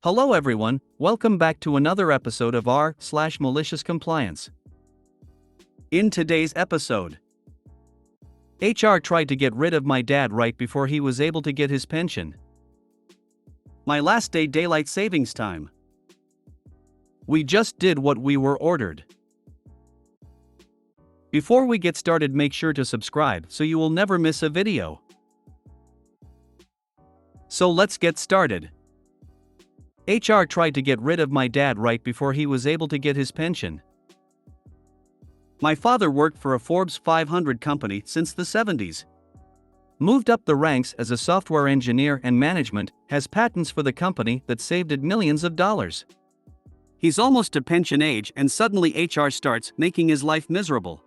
Hello everyone, welcome back to another episode of r/Malicious Compliance. In today's episode, HR tried to get rid of my dad right before he was able to get his pension. My last day daylight savings time. We just did what we were ordered. Before we get started, make sure to subscribe so you will never miss a video. So let's get started. HR tried to get rid of my dad right before he was able to get his pension. My father worked for a Forbes 500 company since the 70s. Moved up the ranks as a software engineer and management, has patents for the company that saved it millions of dollars. He's almost to pension age and suddenly HR starts making his life miserable.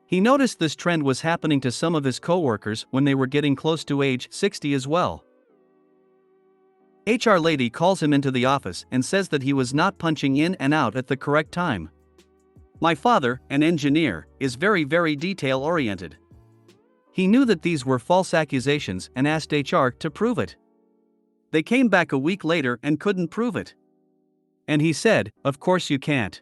He noticed this trend was happening to some of his coworkers when they were getting close to age 60 as well. HR lady calls him into the office and says that he was not punching in and out at the correct time. My father, an engineer, is very detail-oriented. He knew that these were false accusations and asked HR to prove it. They came back a week later and couldn't prove it. And he said, "Of course you can't.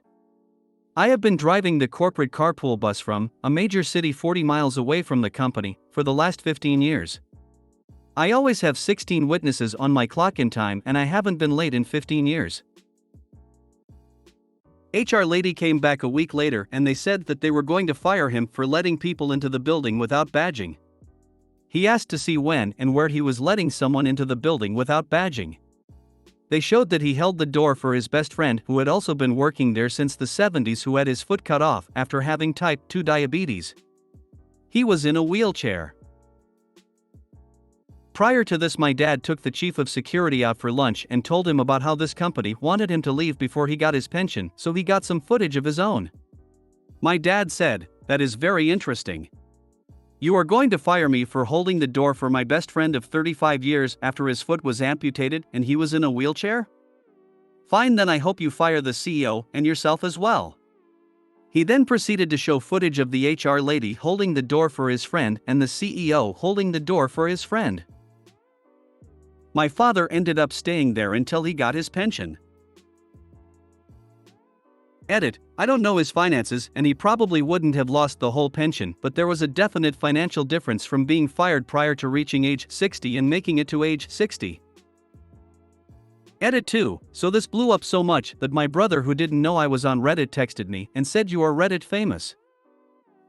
I have been driving the corporate carpool bus from a major city 40 miles away from the company for the last 15 years. I always have 16 witnesses on my clock in time and I haven't been late in 15 years. HR lady came back a week later and they said that they were going to fire him for letting people into the building without badging. He asked to see when and where he was letting someone into the building without badging. They showed that he held the door for his best friend who had also been working there since the 70s, who had his foot cut off after having type 2 diabetes. He was in a wheelchair. Prior to this, my dad took the chief of security out for lunch and told him about how this company wanted him to leave before he got his pension, so he got some footage of his own. My dad said, "That is very interesting. You are going to fire me for holding the door for my best friend of 35 years after his foot was amputated and he was in a wheelchair? Fine, then I hope you fire the CEO and yourself as well." He then proceeded to show footage of the HR lady holding the door for his friend and the CEO holding the door for his friend. My father ended up staying there until he got his pension. Edit: I don't know his finances and he probably wouldn't have lost the whole pension, but there was a definite financial difference from being fired prior to reaching age 60 and making it to age 60. Edit 2: So this blew up so much that my brother, who didn't know I was on Reddit, texted me and said, "You are Reddit famous."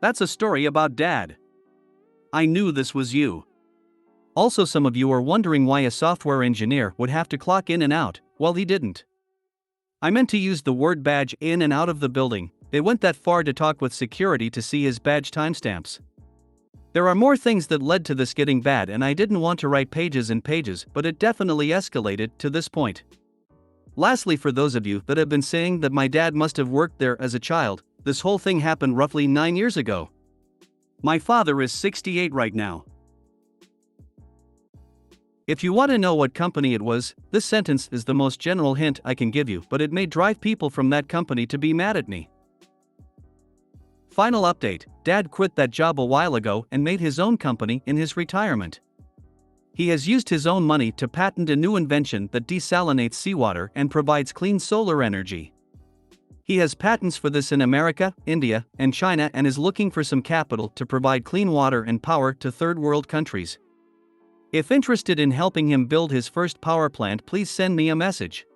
That's a story about Dad. I knew this was you. Also, some of you are wondering why a software engineer would have to clock in and out. Well, he didn't. I meant to use the word badge in and out of the building. They went that far to talk with security to see his badge timestamps. There are more things that led to this getting bad, and I didn't want to write pages and pages, but it definitely escalated to this point. Lastly, for those of you that have been saying that my dad must have worked there as a child, this whole thing happened roughly 9 years ago. My father is 68 right now. If you want to know what company it was, this sentence is the most general hint I can give you, but it may drive people from that company to be mad at me. Final update: Dad quit that job a while ago and made his own company in his retirement. He has used his own money to patent a new invention that desalinates seawater and provides clean solar energy. He has patents for this in America, India, and China, and is looking for some capital to provide clean water and power to third world countries. If interested in helping him build his first power plant, please send me a message.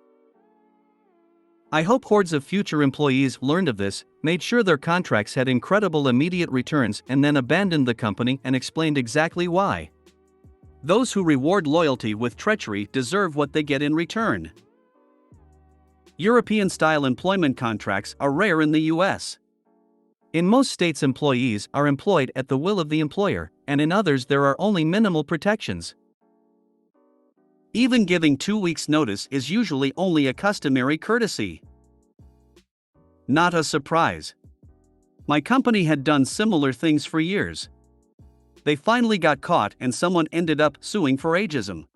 I hope hordes of future employees learned of this, made sure their contracts had incredible immediate returns, and then abandoned the company and explained exactly why. Those who reward loyalty with treachery deserve what they get in return. European-style employment contracts are rare in the US. In most states, employees are employed at the will of the employer, and in others there are only minimal protections. Even giving 2 weeks' notice is usually only a customary courtesy. Not a surprise. My company had done similar things for years. They finally got caught and someone ended up suing for ageism.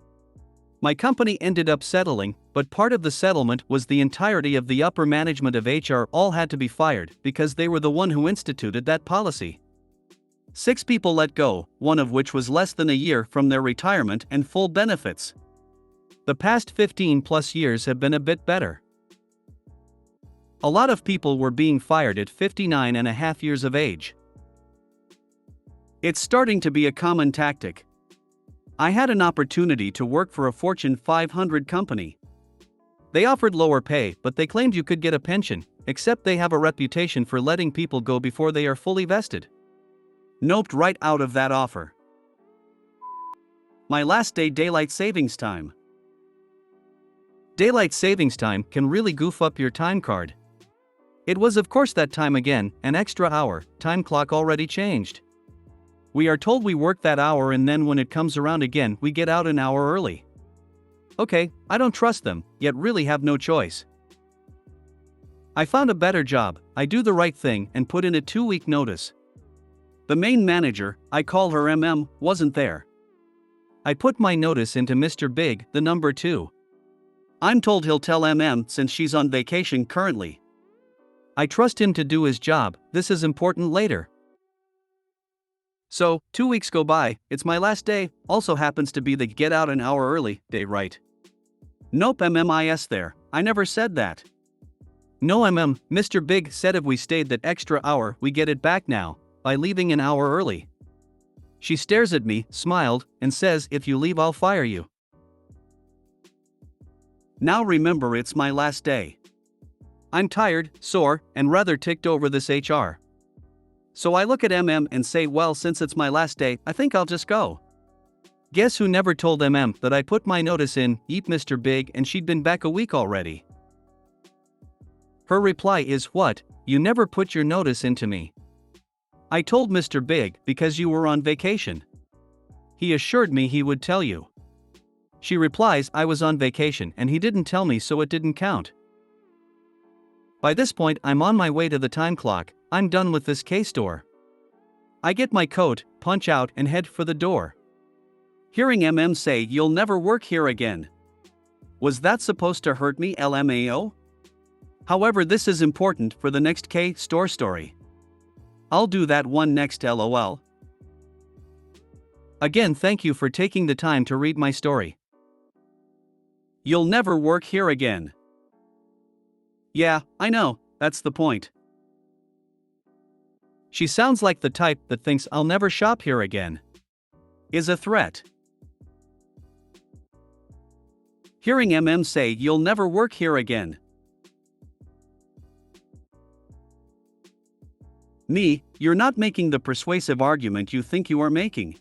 My company ended up settling, but part of the settlement was the entirety of the upper management of HR all had to be fired because they were the one who instituted that policy. 6 people let go, one of which was less than a year from their retirement and full benefits. The past 15 plus years have been a bit better. A lot of people were being fired at 59 and a half years of age. It's starting to be a common tactic. I had an opportunity to work for a Fortune 500 company. They offered lower pay, but they claimed you could get a pension, except they have a reputation for letting people go before they are fully vested. Noped right out of that offer. My last day daylight savings time. Daylight savings time can really goof up your time card. It was of course that time again, an extra hour, time clock already changed. We are told we work that hour and then when it comes around again we get out an hour early. Okay, I don't trust them, yet really have no choice. I found a better job, I do the right thing and put in a 2-week notice. The main manager, I call her MM, wasn't there. I put my notice into Mr. Big, the number 2. I'm told he'll tell MM since she's on vacation currently. I trust him to do his job, this is important later. So, 2 weeks go by, it's my last day, also happens to be the get out an hour early day, right? Nope, MMIS there, I never said that. No Mr. Big said if we stayed that extra hour we get it back now, by leaving an hour early. She stares at me, smiled, and says if you leave I'll fire you. Now remember it's my last day. I'm tired, sore, and rather ticked over this HR. So I look at and say well since it's my last day, I think I'll just go. Guess who never told that I put my notice in, eat Mr. Big and she'd been back a week already. Her reply is what, you never put your notice into me. I told Mr. Big because you were on vacation. He assured me he would tell you. She replies I was on vacation and he didn't tell me so it didn't count. By this point I'm on my way to the time clock, I'm done with this K-store. I get my coat, punch out and head for the door. Hearing say you'll never work here again. Was that supposed to hurt me LMAO? However this is important for the next K-store story. I'll do that one next LOL. Again thank you for taking the time to read my story. You'll never work here again. Yeah, I know, that's the point. She sounds like the type that thinks I'll never shop here again. Is a threat. Hearing say you'll never work here again. Me, you're not making the persuasive argument you think you are making.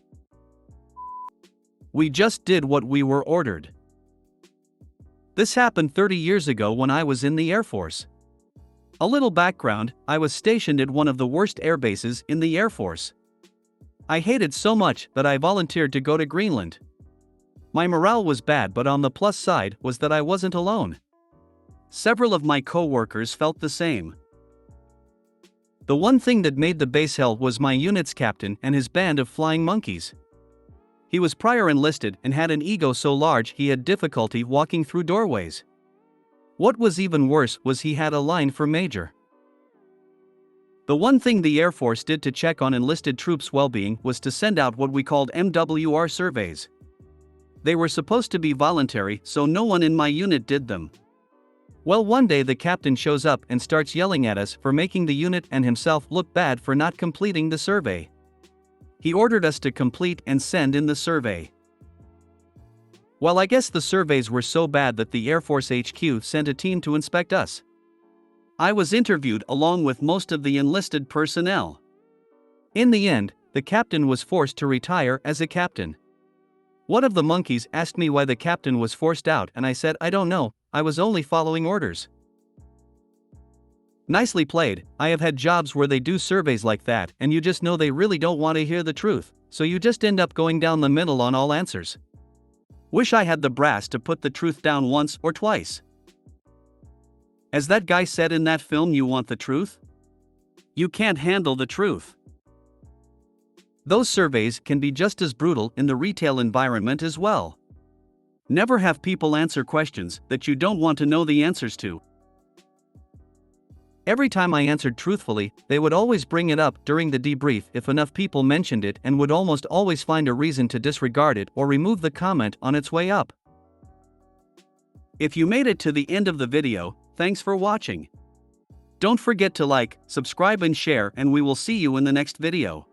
We just did what we were ordered. This happened 30 years ago when I was in the Air Force. A little background, I was stationed at one of the worst air bases in the Air Force. I hated so much that I volunteered to go to Greenland. My morale was bad, but on the plus side was that I wasn't alone. Several of my co-workers felt the same. The one thing that made the base hell was my unit's captain and his band of flying monkeys. He was prior enlisted and had an ego so large he had difficulty walking through doorways. What was even worse was he had a line for major. The one thing the Air Force did to check on enlisted troops' well-being was to send out what we called MWR surveys. They were supposed to be voluntary, so no one in my unit did them. Well, one day the captain shows up and starts yelling at us for making the unit and himself look bad for not completing the survey. He ordered us to complete and send in the survey. Well, I guess the surveys were so bad that the Air Force HQ sent a team to inspect us. I was interviewed along with most of the enlisted personnel. In the end, the captain was forced to retire as a captain. One of the monkeys asked me why the captain was forced out and I said I don't know, I was only following orders. Nicely played. I have had jobs where they do surveys like that and you just know they really don't want to hear the truth, so you just end up going down the middle on all answers. Wish I had the brass to put the truth down once or twice. As that guy said in that film, you want the truth? You can't handle the truth. Those surveys can be just as brutal in the retail environment as well. Never have people answer questions that you don't want to know the answers to. Every time I answered truthfully, they would always bring it up during the debrief if enough people mentioned it and would almost always find a reason to disregard it or remove the comment on its way up. If you made it to the end of the video, thanks for watching. Don't forget to like, subscribe and share, and we will see you in the next video.